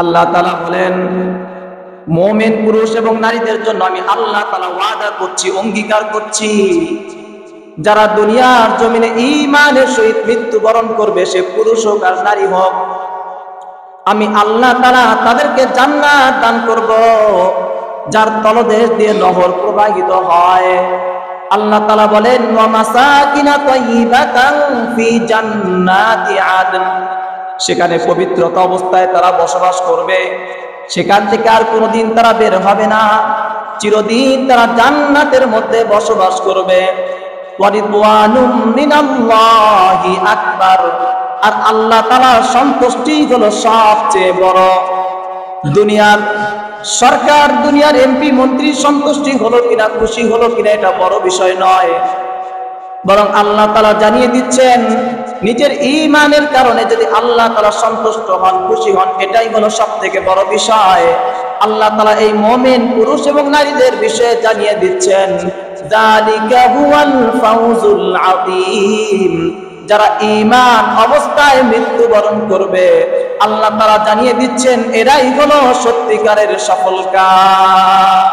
আল্লাহ তাআলা বলেন, মুমিন পুরুষ এবং নারীদের জন্য আমি আল্লাহ তাআলা ওয়াদা করছি, অঙ্গীকার করছি, যারা দুনিয়ার জমিনে ঈমানের সহিত মৃত্যুবরণ করবে, সে পুরুষ হোক আর নারী হোক, আমি আল্লাহ তাআলা তাদেরকে জান্নাত দান করব, যার তলদেশ দিয়ে নহর প্রবাহিত হয়। আল্লাহ তাআলা বলেন, ওয়া মাসাকিনা তাইয়িবাতান ফি জান্নাতি আদন, সেখানে পবিত্রতা অবস্থায় তারা বসবাস করবে, সেখান থেকে আর কোনোদিন তারা বের হবে না, চিরদিন তারা জান্নাতের মধ্যে বসবাস করবে। ওয়া রিদওয়ানুম মিনাল্লাহি আকবার, আর আল্লাহ তাআলার সন্তুষ্টি হলো সবচেয়ে বড়। দুনিয়ার সরকার, দুনিয়ার এমপি মন্ত্রী সন্তুষ্টি হলো কিনা, খুশি হলো কিনা, এটা বড় বিষয় নয়, বরং আল্লাহ তাআলা জানিয়ে দিচ্ছেন, নিজের ঈমানের কারণে যদি আল্লাহ তাআলা সন্তুষ্ট হন, খুশি হন, এটাই হলো সবথেকে বড় বিষয়। আল্লাহ তাআলা এই মুমিন পুরুষ এবং নারীদের বিষয়ে জানিয়ে দিচ্ছেন, যালিকা হুয়াল ফাউজুল আযীম, যারা ঈমান অবস্থায় মৃত্যুবরণ করবে, আল্লাহ তাআলা জানিয়ে দিচ্ছেন, এরাই হলো সত্যিকারের সফলকাম।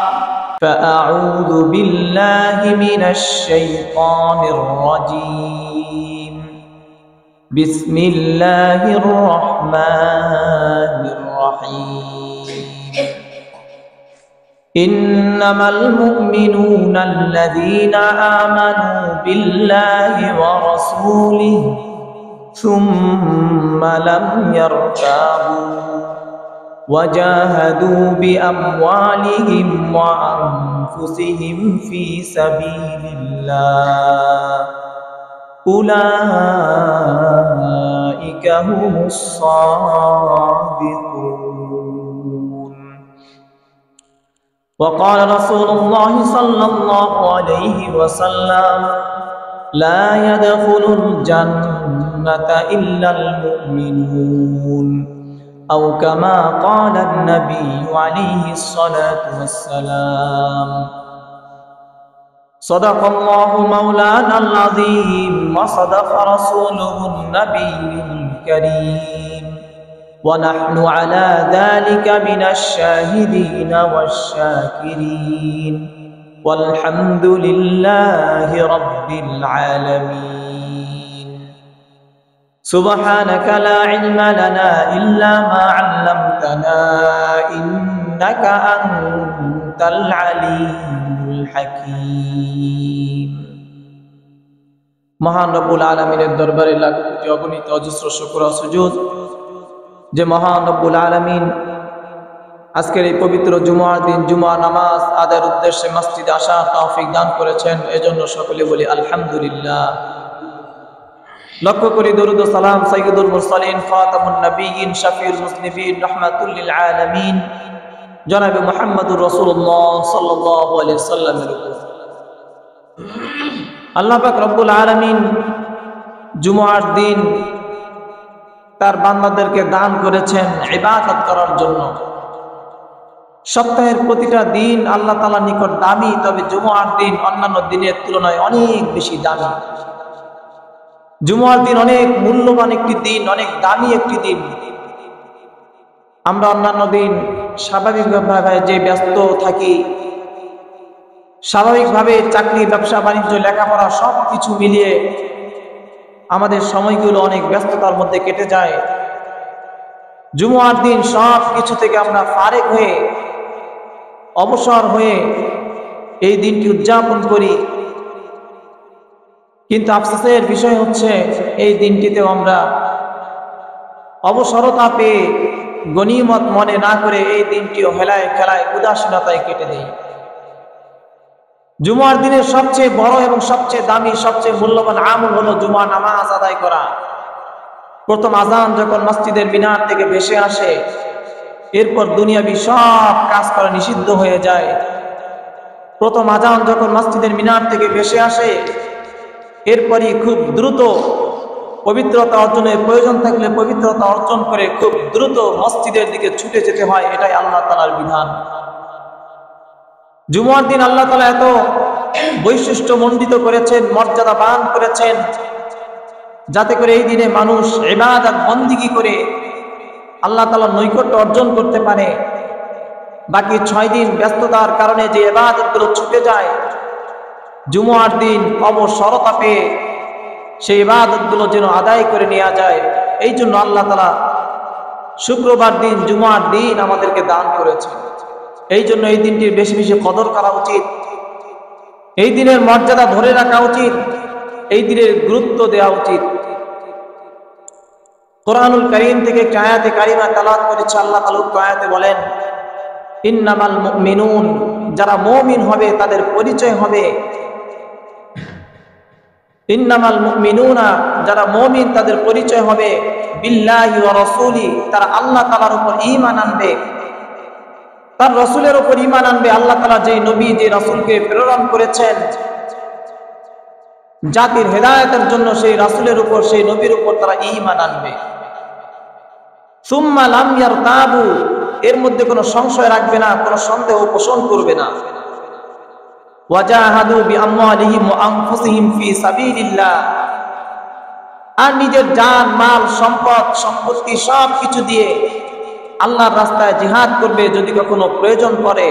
فأعوذ بالله من الشيطان الرجيم. بسم الله الرحمن الرحيم. إنما المؤمنون الذين آمنوا بالله ورسوله ثم لم يرتابوا وجاهدوا بأموالهم وأنفسهم في سبيل الله أولئك هم الصادقون. وقال رسول الله صلى الله عليه وسلم لا يدخل الجنة إلا المؤمنون أو كما قال النبي عليه الصلاة والسلام. صدق الله مولانا العظيم وصدق رسوله النبي الكريم ونحن على ذلك من الشاهدين والشاكرين والحمد لله رب العالمين. سبحانك لا علم لنا إلا ما علمتنا إنك أنت العليم الحكيم. মহান রব্বুল আলামিনের দরবারে লাখ কোটি অগণিত অজস্র শুকর ও সুজুদ, যে মহান রব্বুল আলামিন আজকের এই পবিত্র জুমার দিন জুমা নামাজ আদায়ের উদ্দেশ্যে মসজিদে আসার তৌফিক দান করেছেন, এজন্য সকলে বলি আলহামদুলিল্লাহ। লক্ষ্য করি দরুদ ও সালাম সাইয়্যিদুল মুরসালিন খাতামুন নবিয়্যিন শফিউল মুজনিবিন রাহমাতুল লিল আলামিন জনাবে মুহাম্মদুর রাসূলুল্লাহ সাল্লাল্লাহু আলাইহি সাল্লামের উপর। আল্লাহ পাক রব্বুল আলামিন জুমার দিন তার বান্দাদেরকে দান করেছেন ইবাদত করার জন্য। সপ্তাহের প্রতিটা দিন আল্লাহ তাআলার নিকট দামি, তবে জুমার দিন অন্যান্য দিনের তুলনায় অনেক বেশি দামি। জুমার দিন অনেক মূল্যবান একটি দিন, অনেক দামি একটি দিন। আমরা অন্যান্য দিন স্বাভাবিকভাবে যে ব্যস্ত থাকি, স্বাভাবিকভাবে চাকরি, ব্যবসা বাণিজ্য, লেখাপড়া সব কিছু মিলিয়ে আমাদের সময়গুলো অনেক ব্যস্ততার মধ্যে কেটে যায়। জুমার দিন সব কিছু থেকে আমরা ফারেক হয়ে, অবসর হয়ে এই দিনটি উদযাপন করি। কিন্তু আফসোসের বিষয় হচ্ছে, এই দিনটিতেও আমরা অবসরতা পেয়ে গনিমত মনে না করে এই দিনটিও হেলায় খেলায় উদাসীনতায় কেটে দেই। জুমার দিনের সবচেয়ে বড় এবং সবচেয়ে দামি, সবচেয়ে মূল্যবান আমল হলো জুমা নামাজ আদায় করা। প্রথম আজান যখন মসজিদের মিনার থেকে ভেসে আসে, এরপর দুনিয়াবি সব কাজ করা নিষিদ্ধ হয়ে যায়। প্রথম আজান যখন মসজিদের মিনার থেকে ভেসে আসে, এরপরই খুব দ্রুত পবিত্রতা অর্জনের প্রয়োজন থাকলে পবিত্রতা অর্জন করে খুব দ্রুত মসজিদের দিকে ছুটে যেতে হয়। এটাই আল্লাহ তাআলার বিধান। জুমার দিন আল্লাহ তাআলা এত বৈশিষ্ট্য মণ্ডিত করেছেন, মর্যাদাবান করেছেন, যাতে করে এই দিনে মানুষ ইবাদত বন্দেগী করে আল্লাহ তাআলার নৈকট্য অর্জন করতে পারে। বাকি 6 দিন ব্যস্ততার কারণে যে ইবাদতগুলো ছুটে যায়, জুমার দিন অবসরতা পেয়ে সেই ইবাদতগুলো যেন আদায় করে নেওয়া যায়, এই জন্য আল্লাহ তাআলা শুক্রবার দিন, জুমার দিন আমাদেরকে দান করেছে। এই জন্য এই দিনটির বেশি বেশি কদর করা উচিত, এই দিনের মর্যাদা ধরে রাখা উচিত, এই দিনের গুরুত্ব দেওয়া উচিত। কোরআনুল কারীম থেকে একটি আয়াতে কারিমা তেলাওয়াত করেছে। আল্লাহ তাআলা উক্ত আয়াতে বলেন, ইন্নামাল মুমিনুন, যারা মুমিন হবে তাদের পরিচয় হবে, ইন্নামাল মুমিনুনা, যারা মুমিন তাদের পরিচয় হবে বিল্লাহি ওয়া রাসূলি, তারা আল্লাহ তাআলার উপর ঈমান আনবে, তার রাসূলের উপর ঈমান আনবে। আল্লাহ তাআলা যে নবী, যে রাসূলকে প্রেরণ করেছেন জাতির হেদায়েতের জন্য, সেই রাসূলের উপর, সেই নবীর উপর তারা ঈমান আনবে। সুম্মা লাম ইয়ারতাবু, এর মধ্যে কোনো সংশয় রাখবে না, কোনো সন্দেহ পোষণ করবে না। ওয়াজাহাদু বিআমওয়ালিহিম ওয়া আনফুসিহিম ফি সাবিলিল্লাহ, আর নিজের জান, মাল, সম্পদ, সম্পত্তি সব কিছু দিয়ে আল্লাহর রাস্তায় জিহাদ করবে যদি কখনো প্রয়োজন পড়ে।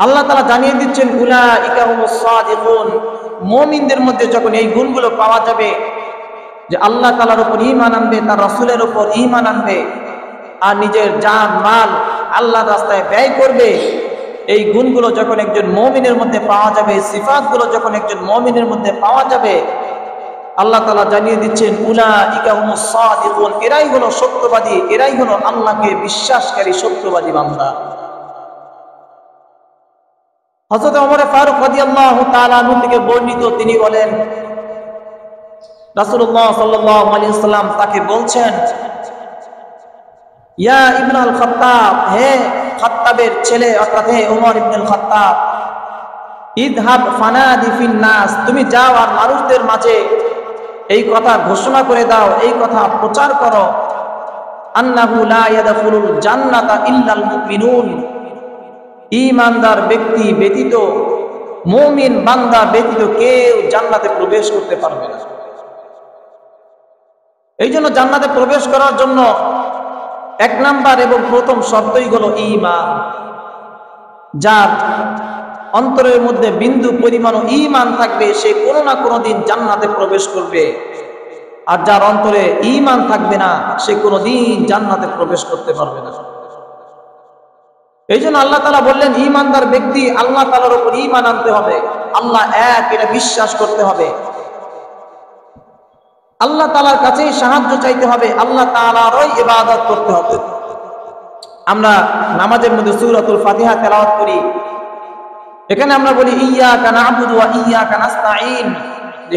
আল্লাহ তাআলা জানিয়ে দিচ্ছেন, উলাইকা হুমুস সাদিকুন, মুমিনদের মধ্যে যখন এই গুণগুলো পাওয়া যাবে, যে আল্লাহ তাআলার উপর ঈমান আনবে, তার রাসূলের উপর ঈমান আনবে, আর নিজের জান, মাল আল্লাহর রাস্তায় ব্যয় করবে, এই গুণগুলো যখন একজন মুমিনের মধ্যে পাওয়া যাবে, সিফাতগুলো যখন একজন মুমিনের মধ্যে পাওয়া যাবে, আল্লাহ তাআলা জানিয়ে দিচ্ছেন, উলাইকা হুমুস সাদিকুন, এরাই হলো সত্যবাদী, এরাই হলো আল্লাহকে বিশ্বাসকারী সত্যবাদী বান্দা। হযরত ওমর ফারুক রাদিয়াল্লাহু তাআলা আনহু থেকে বর্ণিত, তিনি বলেন, রাসূলুল্লাহ সাল্লাল্লাহু আলাইহি ওয়াসাল্লাম তাকে বলছেন, ইয়া ইবনুল খাত্তাব, হে খাত্তাবের ছেলে, অর্থাৎ হে ওমর ইবনুল খাত্তাব, ইযহাব ফানাদি ফিন নাস, তুমি যাও আর মানুষদের মাঝে এই কথা ঘোষণা করে দাও, এই কথা প্রচার করো, আন্নাহু লা ইয়াদখুলুল জান্নাতা ইল্লাল মুমিনুন, ঈমানদার ব্যক্তি ব্যতীত, মুমিন বান্দা ব্যতীত কেউ জান্নাতে প্রবেশ করতে পারবে না। এই জন্য জান্নাতে প্রবেশ করার জন্য 1 নাম্বার এবং প্রথম শর্তই হলো ঈমান। যার অন্তরের মধ্যে বিন্দু পরিমাণও ঈমান থাকবে, সে কোনো না কোনো দিন জান্নাতে প্রবেশ করবে। আর যার অন্তরে ঈমান থাকবে না, সে কোনোদিন জান্নাতে প্রবেশ করতে পারবে না। এই জন্য আল্লাহ তাআলা বললেন, ঈমানদার ব্যক্তি আল্লাহ তাআলার উপর ঈমান আনতে হবে, আল্লাহ এক, এটা বিশ্বাস করতে হবে, আল্লাহ তাআলার কাছেই সাহায্য চাইতে হবে, আল্লাহ তাআলারই ইবাদত করতে হবে। আমরা নামাজের মধ্যে সূরাতুল ফাতিহা তেলাওয়াত করি, এখানে আমরা বলি, ইয়্যাকা না'বুদু ওয়া ইয়্যাকা নাস্তাঈন,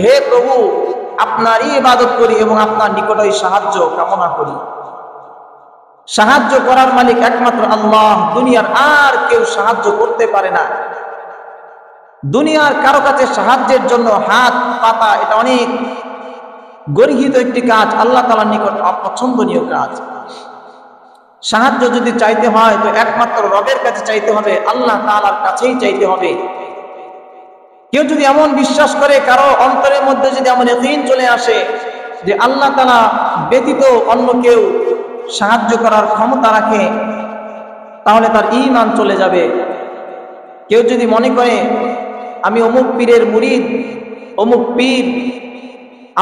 হে প্রভু, আপনারই ইবাদত করি এবং আপনার নিকটই সাহায্য কামনা করি। সাহায্য করার মালিক একমাত্র আল্লাহ, দুনিয়ার আর কেউ সাহায্য করতে পারে না। দুনিয়ার কারো কাছে সাহায্যের জন্য হাত পাতা, এটা অনেক গর্হিত একটি কাজ, আল্লাহ তাআলার নিকট অপছন্দনীয় কাজ। সাহায্য যদি চাইতে হয় তো একমাত্র রবের কাছে চাইতে হবে, আল্লাহ তাআলার কাছেই চাইতে হবে। কেউ যদি এমন বিশ্বাস করে, কারো অন্তরের মধ্যে যদি এমন ইয়াকিন চলে আসে যে আল্লাহ তাআলা ব্যতীত অন্য কেউ সাহায্য করার ক্ষমতা রাখে, তাহলে তার ঈমান চলে যাবে। কেউ যদি মনে করে আমি অমুক পীরের মুরিদ, অমুক পীর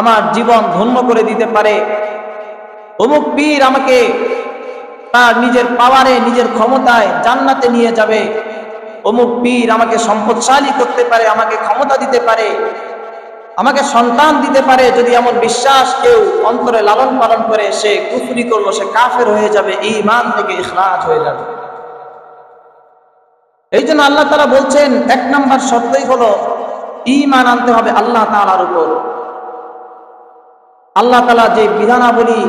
আমার জীবন ধন্য করে দিতে পারে, অমুক পীর আমাকে তার নিজের পাওয়ারে, নিজের ক্ষমতায় জান্নাতে নিয়ে যাবে, অমুক পীর আমাকে সম্পদশালী করতে পারে, আমাকে ক্ষমতা দিতে পারে, আমাকে সন্তান দিতে পারে, যদি এমন বিশ্বাস কেউ অন্তরে লালন পালন করে, সে কুফরি করলো, সে কাফের হয়ে যাবে, ঈমান থেকে ইখরাজ হয়ে যাবে। এই জন্য আল্লাহ তাআলা বলছেন, 1 নাম্বার শর্তই হলো ঈমান আনতে হবে আল্লাহ তাআলার উপর। আল্লাহ তাআলা যে বিধানাবলী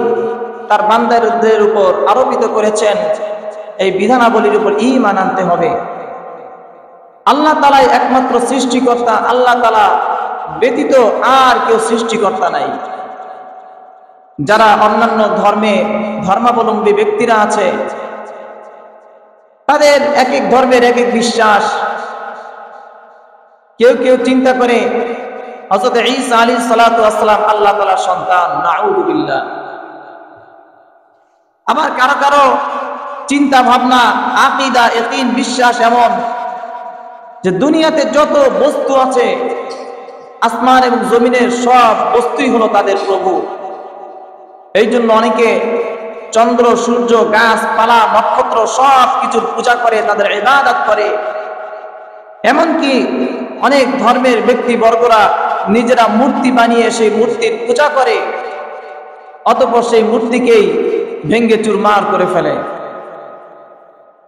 তার বান্দাদের উপর আরোপিত করেছেন, এই বিধানাবলীর উপর ঈমান আনতে হবে। আল্লাহ তাআলাই একমাত্র সৃষ্টিকর্তা, আল্লাহ তাআলা ব্যতীত আর কেউ সৃষ্টিকর্তা নাই। যারা অন্যান্য ধর্মাবলম্বী ব্যক্তিরা আছে, তাদের এক এক ধর্মের এক এক বিশ্বাস। কেউ কেউ চিন্তা করে হযরত ঈসা আলাইহিস সালাতু ওয়াস সালাম আল্লাহ তাআলার সন্তান, নাউযুবিল্লাহ। আবার কারো কারো চিন্তা ভাবনা, আকীদা, ইয়াকিন, বিশ্বাস এমন যে দুনিয়াতে যত বস্তু আছে, আসমান এবং জমিনের সব বস্তুই হলো তাদের প্রভু। এই জন্য অনেকে চন্দ্র, সূর্য, গাছপালা, নক্ষত্র সব কিছুর পূজা করে, তাদের ইবাদত করে। এমনকি অনেক ধর্মের ব্যক্তিবর্গরা নিজেরা মূর্তি বানিয়ে সেই মূর্তির পূজা করে, অতঃপর সেই মূর্তিকেই ভেঙ্গে চুরমার করে ফেলে।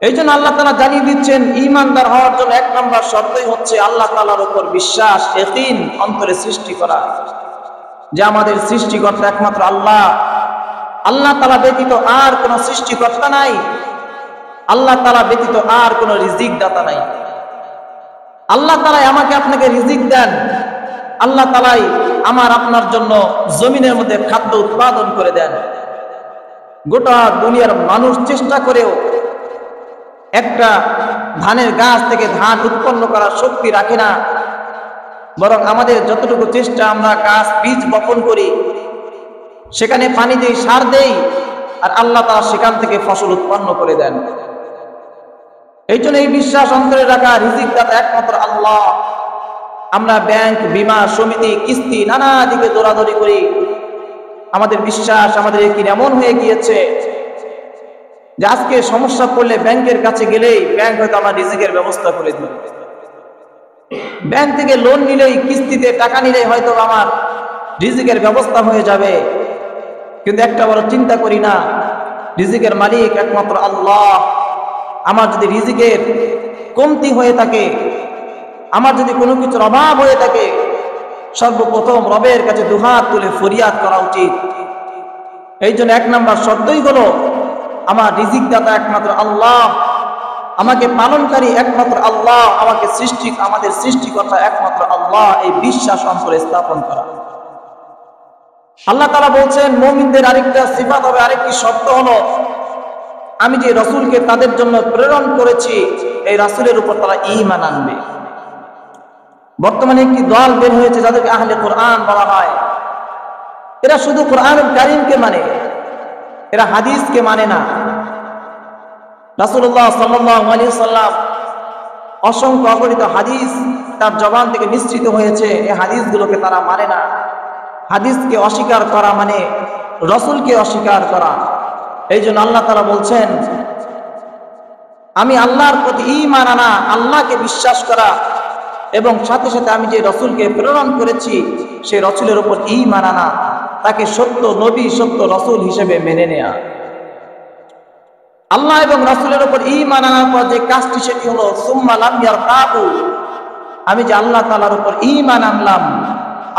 এই জন্য আল্লাহ তাআলা জানিয়ে দিচ্ছেন, ঈমানদার হওয়ার জন্য 1 নম্বর শর্তই হচ্ছে আল্লাহ তাআলার উপর বিশ্বাস, ইয়াকিন অন্তরে সৃষ্টি করা, যে আমাদের সৃষ্টিকর্তা একমাত্র আল্লাহ। আল্লাহ তাআলা ব্যতীত আর কোনো সৃষ্টিকর্তা নাই, আল্লাহ তাআলা ব্যতীত আর কোনো রিজিক দাতা নাই। আল্লাহ তাআলাই আমাকে আপনাকে রিজিক দেন, আল্লাহ তাআলাই আমার আপনার জন্য জমিনের মধ্যে খাদ্য উৎপাদন করে দেন। গোটা দুনিয়ার মানুষ চেষ্টা করেও একটা ধানের গাছ থেকে ধান উৎপন্ন করার শক্তি রাখে না, বরং আমাদের যতটুকু চেষ্টা, আমরা গাছ বীজ বপন করি, সেখানে পানি দেই, সার দেই, আর আল্লাহ তাআলা সেখান থেকে ফসল উৎপন্ন করে দেন। এই জন্য এই বিশ্বাস অন্তরে রাখা, রিজিক দাতা একমাত্র আল্লাহ। আমরা ব্যাংক, বীমা সমিতি, কিস্তি নানা দিকে দৌড়াদৌড়ি করি, আমাদের বিশ্বাস, আমাদের ইয়াকিন এমন হয়ে গিয়েছে যে আজকে সমস্যা পড়লে ব্যাংকের কাছে গেলেই ব্যাংক হয়তো আমার রিজিকের ব্যবস্থা করে দিবে। ব্যাংক থেকে লোন নিলেই, কিস্তিতে টাকা নিলেই হয়তো আমার রিজিকের ব্যবস্থা হয়ে যাবে। কিন্তু একটা বড় চিন্তা করি না, রিজিকের মালিক একমাত্র আল্লাহ। আমার যদি রিজিকের কমতি হয়ে থাকে, আমার যদি কোনো কিছুর অভাব হয়ে থাকে, সর্বপ্রথম রবের কাছে দুহাত তুলে ফরিয়াদ করা উচিত। এই জন্য 1 নম্বর শর্তই হলো আমার রিজিক দাতা একমাত্র আল্লাহ, আমাকে পালনকারী একমাত্র আল্লাহ, আমাদের সৃষ্টিকর্তা একমাত্র আল্লাহ, এই বিশ্বাস অন্তরে স্থাপন করা। আল্লাহ তাআলা বলছেন, মুমিনদের আরেকটা সিফাত হবে, আরেকটি শর্ত হলো, আমি যে রাসূলকে তাদের জন্য প্রেরণ করেছি, এই রাসূলের উপর তারা ঈমান আনবে। বর্তমানে একটি দল বের হয়েছে যাদেরকে আহলে কোরআন বলা হয়। এরা শুধু কোরআনুল কারীমকে মানে, এরা হাদিসকে মানে না। রাসূলুল্লাহ সাল্লাল্লাহু আলাইহি সাল্লাম অসংখ্য অগণিত হাদিস তার জবান থেকে নিঃসৃত হয়েছে, এই হাদিসগুলোকে তারা মানে না। হাদিসকে অস্বীকার করা মানে রাসূলকে অস্বীকার করা। এই জন্য আল্লাহ তাআলা বলছেন, আমি আল্লাহর প্রতি ঈমান আনা, আল্লাহকে বিশ্বাস করা, এবং সাথে সাথে আমি যে রাসূলকে প্রেরণ করেছি সেই রাসূলের উপর ঈমান আনা, তাকে সত্য নবী, সত্য রাসূল হিসেবে মেনে নেয়া। আল্লাহ এবং রাসূলের উপর ঈমান আনার পর যে কাজটি, সেটি হলো সুম্মা লাম ইয়ারতাবু। আমি যে আল্লাহ তাআলার উপর ঈমান আনলাম,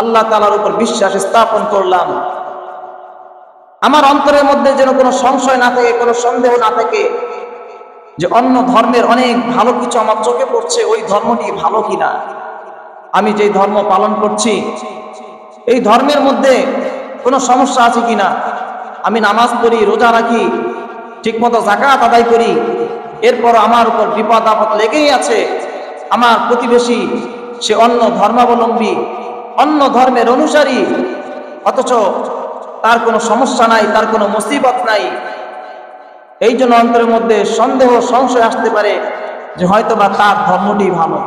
আল্লাহ তাআলার উপর বিশ্বাস স্থাপন করলাম, আমার অন্তরের মধ্যে যেন কোনো সংশয় না থাকে, কোনো সন্দেহ না থাকে যে অন্য ধর্মের অনেক ভালো কিছু আমার চোখে পড়ছে, ওই ধর্মটি ভালো কিনা, আমি যে ধর্ম পালন করছি এই ধর্মের মধ্যে কোনো সমস্যা আছে কিনা, আমি নামাজ পড়ি, রোজা রাখি, ঠিকমতো যাকাত আদায় করি, এরপর আমার উপর বিপদ আপদ লেগেই আছে, আমার প্রতিবেশী সে অন্য ধর্মাবলম্বী, অন্য ধর্মের অনুসারী, অথচ তার কোনো সমস্যা নাই, তার কোনো মুসিবত নাই। এই জন্য অন্তরের মধ্যে সন্দেহ, সংশয় আসতে পারে যে হয়তোবা তার ধর্মটি ভালো।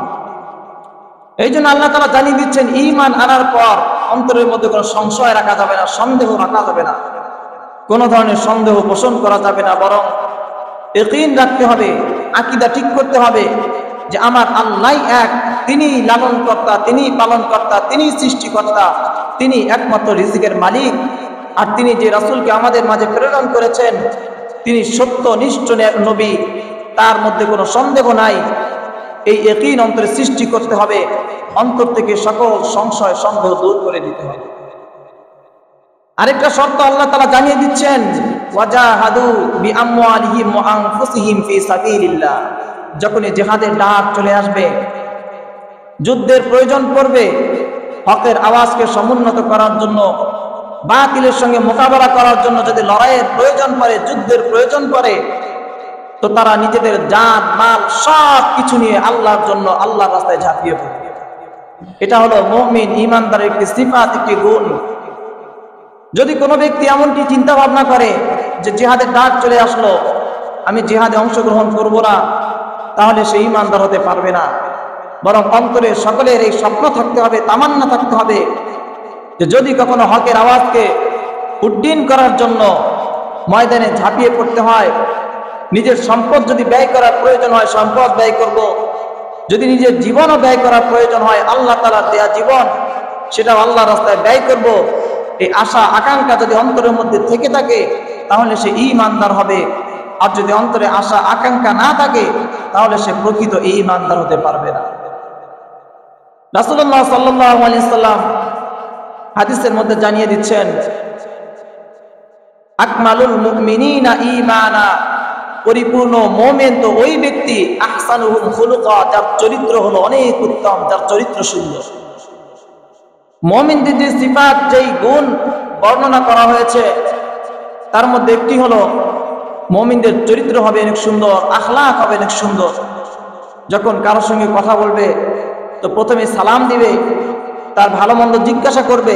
এই জন্য আল্লাহ তাআলা জানিয়ে দিচ্ছেন, ঈমান আনার পর অন্তরের মধ্যে কোনো সংশয় রাখা যাবে না, সন্দেহ রাখা যাবে না, কোনো ধরনের সন্দেহ পোষণ করা যাবে না, বরং ইয়াকিন রাখতে হবে, আকীদা ঠিক করতে হবে যে আমার আল্লাহ এক, তিনি লালনকর্তা, তিনি পালনকর্তা, তিনি সৃষ্টিকর্তা, তিনি একমাত্র রিজিকের মালিক, আর তিনি যে রাসূলকে আমাদের মাঝে প্রেরণ করেছেন তিনি সত্যনিষ্ঠ নবী, তার মধ্যে কোনো সন্দেহ নাই। এই ইয়াকিন অন্তরে সৃষ্টি করতে হবে, অন্তর থেকে সকল সংশয় সন্দেহ দূর করে দিতে হবে। আরেকটা শর্ত আল্লাহ তাআলা জানিয়ে দিচ্ছেন, ওয়াজাহাদু বিআমওয়ালিহিম ওয়া আনফুসিহিম ফি সাবিলিল্লাহ। যখনই জিহাদের ডাক চলে আসবে, যুদ্ধের প্রয়োজন পড়বে, হকের আওয়াজকে সমুন্নত করার জন্য, বাতিলের সঙ্গে মোকাবেলা করার জন্য যদি লড়াইয়ের প্রয়োজন পড়ে, যুদ্ধের প্রয়োজন পড়ে, তো তারা নিজেদের জান মাল সব কিছু নিয়ে আল্লাহর জন্য আল্লাহর রাস্তায় ঝাঁপিয়ে পড়বে। এটা হলো মুমিন ঈমানদারের একটি সিফাত, একটি গুণ। যদি কোনো ব্যক্তি এমনটি চিন্তা ভাবনা করে যে জিহাদের ডাক চলে আসলো, আমি জিহাদে অংশগ্রহণ করব না, তাহলে সে ঈমানদার হতে পারবে না। বরং অন্তরে সকলের এই স্বপ্ন থাকতে হবে, তামান্না থাকতে হবে যে যদি কখনো হকের আওয়াজকে উড্ডীন করার জন্য ময়দানে ঝাঁপিয়ে পড়তে হয়, নিজের সম্পদ যদি ব্যয় করার প্রয়োজন হয় সম্পদ ব্যয় করব, যদি নিজের জীবনও ব্যয় করার প্রয়োজন হয় আল্লাহ তাআলার দেয়া জীবন সেটাও আল্লাহ রাস্তায় ব্যয় করব, এই আশা আকাঙ্ক্ষা যদি অন্তরের মধ্যে থেকে থাকে তাহলে সে ঈমানদার হবে। আর যদি অন্তরে আশা আকাঙ্ক্ষা না থাকে তাহলে সে প্রকৃত ঈমানদার হতে পারবে না। রাসূলুল্লাহ সাল্লাল্লাহু আলাইহি সাল্লাম হাদিসের মধ্যে জানিয়ে দিচ্ছেন, আকমালুল মুমিনিনা ঈমানা, পরিপূর্ণ মুমিন তো ওই ব্যক্তি, আহসানুহুম খুলুকা, যার চরিত্র হলো অনেক উত্তম, যার চরিত্র সুন্দর। মুমিনদের যে সিফাত, যেই গুণ বর্ণনা করা হয়েছে তার মধ্যে একটি হলো মুমিনদের চরিত্র হবে অনেক সুন্দর, আখলাক হবে অনেক সুন্দর। যখন কারোর সঙ্গে কথা বলবে তো প্রথমে সালাম দিবে, তার ভালো মন্দ জিজ্ঞাসা করবে,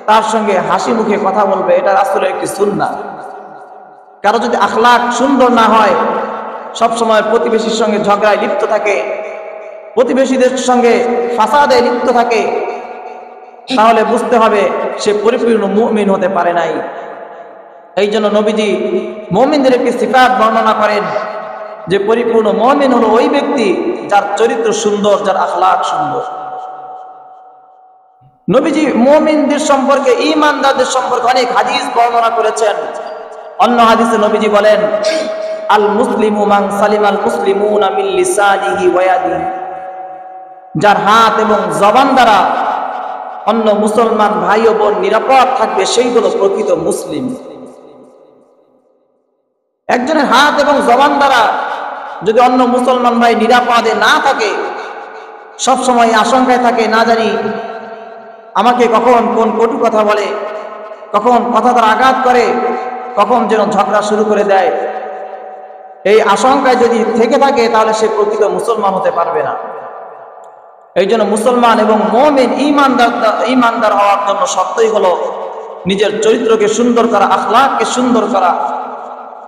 তার সঙ্গে হাসি মুখে কথা বলবে, এটা রাসূলের একটি সুন্নাহ। কারো যদি আখলাক সুন্দর না হয়, সব সময় প্রতিবেশীর সঙ্গে ঝগড়ায় লিপ্ত থাকে, প্রতিবেশীদের সঙ্গে ফাসাদে লিপ্ত থাকে, তাহলে বুঝতে হবে সে পরিপূর্ণ মুমিন হতে পারে নাই। এই জন্য নবীজি মুমিনদের একটি সিফাত বর্ণনা করেন যে পরিপূর্ণ মুমিন হলো ওই ব্যক্তি যার চরিত্র সুন্দর, যার আখলাক সুন্দর। নবীজি মুমিনদের সম্পর্কে, ঈমানদারদের সম্পর্কে অনেক হাদিস বর্ণনা করেছেন। অন্য হাদিসে নবীজি বলেন, আল মুসলিমু মান সালিমাল মুসলিমুনা মিন লিসানিহি ওয়া ইয়াদিহি, যার হাত এবং জবান দ্বারা অন্য মুসলমান ভাই ও বোন নিরাপদ থাকবে সেই হলো প্রকৃত মুসলিম। একজনের হাত এবং জবান দ্বারা যদি অন্য মুসলমান ভাই নিরাপদে না থাকে, সব সময় আশঙ্কায় থাকে, না জানি আমাকে কখন কোন কটু কথা বলে, কখন কথা দ্বারা আঘাত করে, কখন যেন ঝগড়া শুরু করে দেয়, এই আশঙ্কায় যদি থেকে থাকে তাহলে সে প্রকৃত মুসলমান হতে পারবে না। এই জন্য মুসলমান এবং মুমিন ঈমানদার হওয়ার জন্য শর্তই হলো নিজের চরিত্রকে সুন্দর করা, আখলাককে সুন্দর করা।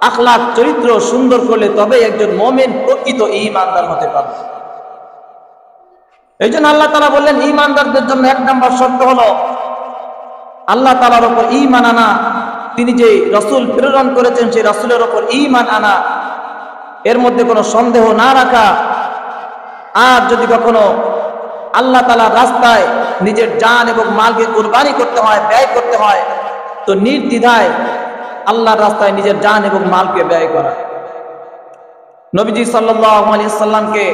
আখলাক চরিত্র সুন্দর করলে তবে একজন মুমিন প্রকৃত ঈমানদার হতে পারবে। এই জন্য আল্লাহ তাআলা বললেন ঈমানদারদের জন্য এক নম্বর শর্ত হলো আল্লাহ তাআলার উপর ঈমান আনা, তিনি যে রাসূল প্রেরণ করেছেন সেই রাসূলের উপর ঈমান আনা, এর মধ্যে কোনো সন্দেহ না রাখা। আর যদি কখনো আল্লাহ তাআলার রাস্তায় নিজের জান এবং মালকে কুরবানি করতে হয়, ব্যয় করতে হয়, তো নির্দ্বিধায় আল্লাহর রাস্তায় নিজের জান এবং মালকে ব্যয় করা। নবীজি সাল্লাল্লাহু আলাইহি সাল্লামকে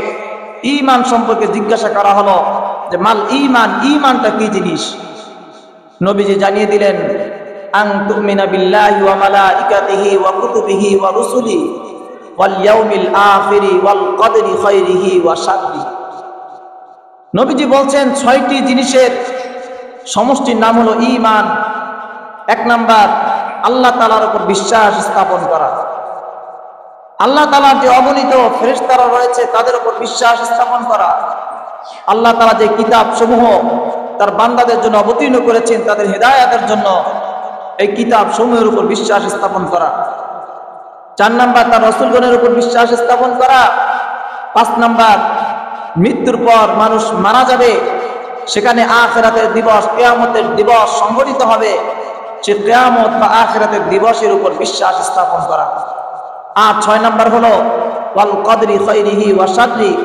ঈমান সম্পর্কে জিজ্ঞাসা করা হলো যে মাল ঈমান, ঈমানটা কি জিনিস? নবীজি জানিয়ে দিলেন, আন তুমিনা বিল্লাহি ওয়া মালাইকাতিহি ওয়া কুতুবিহি ওয়া রুসুলিহি ওয়াল ইয়াউমিল আখিরি ওয়াল কদরি খাইরিহি ওয়া শাররিহি। নবীজি বলছেন ৬টি জিনিসের সমষ্টির নাম হলো ঈমান। এক নাম্বার, আল্লাহ তাআলার উপর বিশ্বাস স্থাপন করা। আল্লাহ তাআলার যে অগণিত ফেরেশতারা রয়েছে তাদের উপর বিশ্বাস স্থাপন করা। আল্লাহ তাআলা যে কিতাব সমূহ তার বান্দাদের জন্য অবতীর্ণ করেছেন তাদের হেদায়েতের জন্য, এই কিতাব সমূহের উপর বিশ্বাস স্থাপন করা। ৪ নাম্বার, তার রাসূলগণের উপর বিশ্বাস স্থাপন করা। ৫ নাম্বার, মৃত্যুর পর মানুষ মারা যাবে, সেখানে আখিরাতের দিবস, কিয়ামতের দিবস সংঘটিত হবে, সে কিয়ামত বা আখিরাতের দিবসের উপর বিশ্বাস স্থাপন করা। আর ৬ নাম্বার হলো ওয়াল কদরি খাইরিহি ওয়া শাররিহি,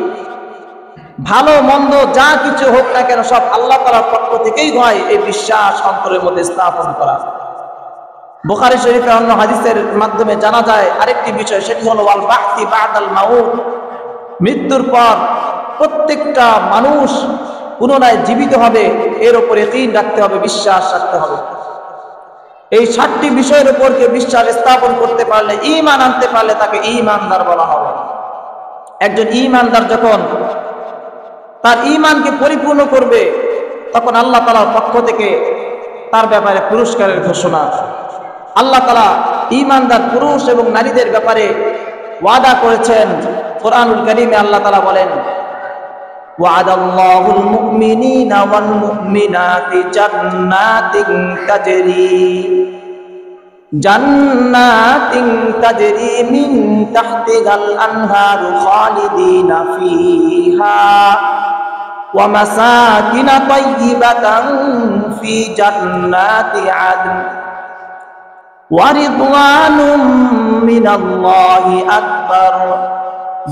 ভালো মন্দ যা কিছু হোক না কেন সব আল্লাহ তাআলার পক্ষ থেকেই হয়, এই বিশ্বাস অন্তরের মধ্যে স্থাপন করা। বুখারী শরীফের অন্য হাদিসের মাধ্যমে জানা যায় আরেকটি বিষয়, সেটি হলো ওয়াল বাহসি বাদাল মাউত, মৃত্যুর পর প্রত্যেকটা মানুষ পুনরায় জীবিত হবে, এর উপরে ইয়াকিন রাখতে হবে, বিশ্বাস রাখতে হবে। এই 7টি বিষয়ের উপর বিশ্বাস স্থাপন করতে পারলে, ঈমান আনতে পারলে তাকে ঈমানদার বলা হবে। একজন ঈমানদার যখন তার ঈমানকে পরিপূর্ণ করবে তখন আল্লাহ তাআলার পক্ষ থেকে তার ব্যাপারে পুরস্কারের ঘোষণা। আল্লাহ তাআলা ঈমানদার পুরুষ এবং নারীদের ব্যাপারে ওয়াদা করেছেন। কোরআনুল কারীমে আল্লাহ তাআলা বলেন, ওয়াদাল্লাহুল মুমিনিনা ওয়াল মুমিনাতি জান্নাতিন তাজরি জান্নাতিন তাজরি মিন তাহতিহাল আনহারু খালিদিনা ফিহা ওয়া মাসাকিন তাইয়্যিবাতান ফি জান্নাতি আদন ওয়া রিদওয়ানুম মিনাল্লাহি আকবার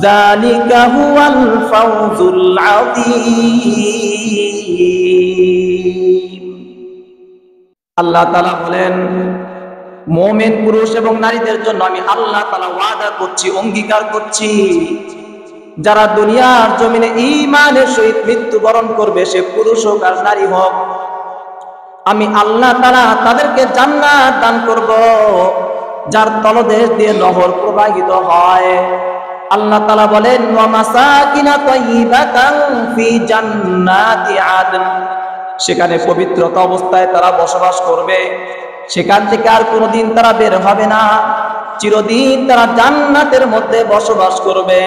যালিকা হুয়াল ফাওজুল আযীম। আল্লাহ তাআলা বলেন, মুমিন পুরুষ এবং নারীদের জন্য আমি আল্লাহ তাআলা ওয়াদা করছি, অঙ্গীকার করছি, যারা দুনিয়ার জমিনে ঈমানের সহিত মৃত্যুবরণ করবে, সে পুরুষ হোক আর নারী হোক, আমি আল্লাহ তাআলা তাদেরকে জান্নাত দান করব, যার তলদেশ দিয়ে নহর প্রবাহিত হয়। আল্লাহ তাআলা বলেন, ওয়া মাসাকিন তাইয়্যিবাতান ফি জান্নাতি আদন, সেখানে পবিত্রতা অবস্থায় তারা বসবাস করবে, সেখান থেকে আর কোনোদিন তারা বের হবে না, চিরদিন তারা জান্নাতের মধ্যে বসবাস করবে।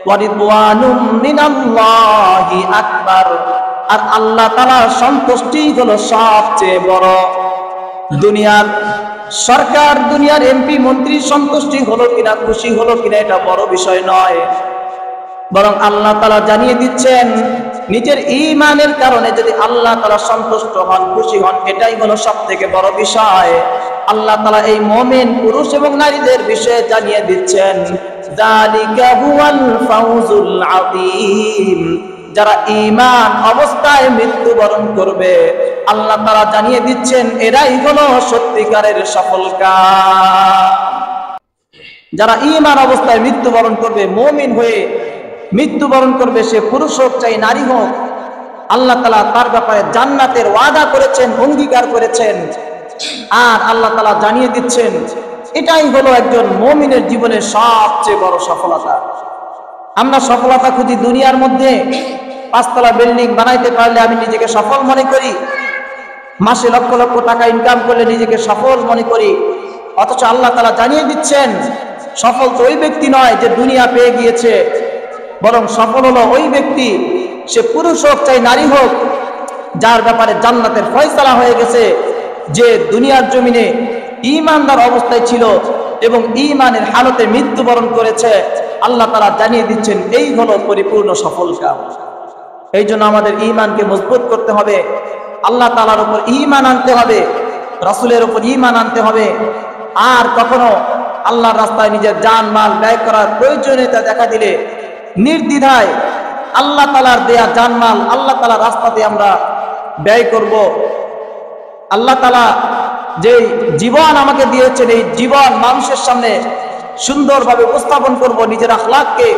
ওয়া রিদওয়ানুম মিনাল্লাহি আকবার, আর আল্লাহ তাআলার সন্তুষ্টি হলো সবচেয়ে বড়। দুনিয়ার সরকার, দুনিয়ার এমপি মন্ত্রী সন্তুষ্টি হলো কিনা, খুশি হলো কিনা, এটা বড় বিষয় নয়, বরং আল্লাহ তাআলা জানিয়ে দিচ্ছেন, নিজের ঈমানের কারণে যদি আল্লাহ তাআলা সন্তুষ্ট হন, খুশি হন, এটাই হলো সবথেকে বড় বিষয়। আল্লাহ তাআলা এই মুমিন পুরুষ এবং নারীদের বিষয়ে জানিয়ে দিচ্ছেন, যালিকা হুয়াল ফাওজুল আযীম, যারা ঈমান অবস্থায় মৃত্যুবরণ করবে, আল্লাহ তাআলা জানিয়ে দিচ্ছেন, এরাই হলো সত্যিকারের সফলকাম। যারা ঈমান অবস্থায় মৃত্যুবরণ করবে, মুমিন হয়ে মৃত্যুবরণ করবে, সে পুরুষ হোক চাই নারী হোক, আল্লাহ তাআলা তার ব্যাপারে জান্নাতের ওয়াদা করেছেন, অঙ্গীকার করেছেন। আর আল্লাহ তাআলা জানিয়ে দিচ্ছেন, এটাই হলো একজন মুমিনের জীবনের সবচেয়ে বড় সফলতা। আমরা সফলতা খুঁজি দুনিয়ার মধ্যে, 5 তলা বিল্ডিং বানাইতে পারলে আমি নিজেকে সফল মনে করি, মাসে লক্ষ লক্ষ টাকা ইনকাম করলে নিজেকে সফল মনে করি। অথচ আল্লাহ তাআলা জানিয়ে দিচ্ছেন, সফল তো ওই ব্যক্তি নয় যে দুনিয়া পেয়ে গিয়েছে, বরং সফল হলো ওই ব্যক্তি, সে পুরুষ হোক চাই নারী হোক, যার ব্যাপারে জান্নাতের ফয়সালা হয়ে গেছে, যে দুনিয়ার জমিনে ঈমানদার অবস্থায় ছিল এবং ঈমানের হালতে মৃত্যুবরণ করেছে। আল্লাহ তাআলা জানিয়ে দিচ্ছেন, এই হলো পরিপূর্ণ সফলকাম। এই জন্য আমাদের ঈমানকে মজবুত করতে হবে, আল্লাহ তাআলার উপর ঈমান আনতে হবে, রাসূলের উপর ঈমান আনতে হবে। আর কখনো আল্লাহর রাস্তায় নিজের জান মাল ব্যয় করার প্রয়োজনীয়তা দেখা দিলে নির্দ্বিধায় আল্লাহ তাআলার দেয়া জানমাল আল্লাহ তাআলার রাস্তাতে আমরা ব্যয় করব। আল্লাহ তাআলা যে জীবন আমাকে দিয়েছেন, এই জীবন মানুষের সামনে সুন্দরভাবে উপস্থাপন করব, নিজের আখলাককে,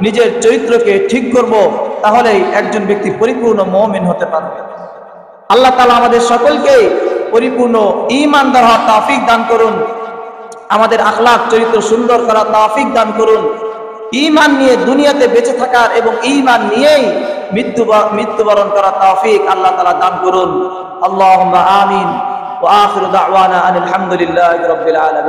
নিজের চরিত্রকে ঠিক করব, তাহলেই একজন ব্যক্তি পরিপূর্ণ মুমিন হতে পারবে। আল্লাহ তাআলা আমাদের সকলকে পরিপূর্ণ ঈমানদার হওয়ার তৌফিক দান করুন, আমাদের আখলাক চরিত্র সুন্দর করার তৌফিক দান করুন, ঈমান নিয়ে দুনিয়াতে বেঁচে থাকার এবং ঈমান নিয়েই মৃত্যুবরণ করার তৌফিক আল্লাহ তাআলা দান করুন। আল্লাহুম্মা আমিন। ওয়া আখিরু দাওয়ানা আনিল হামদুলিল্লাহি রাব্বিল আলামিন।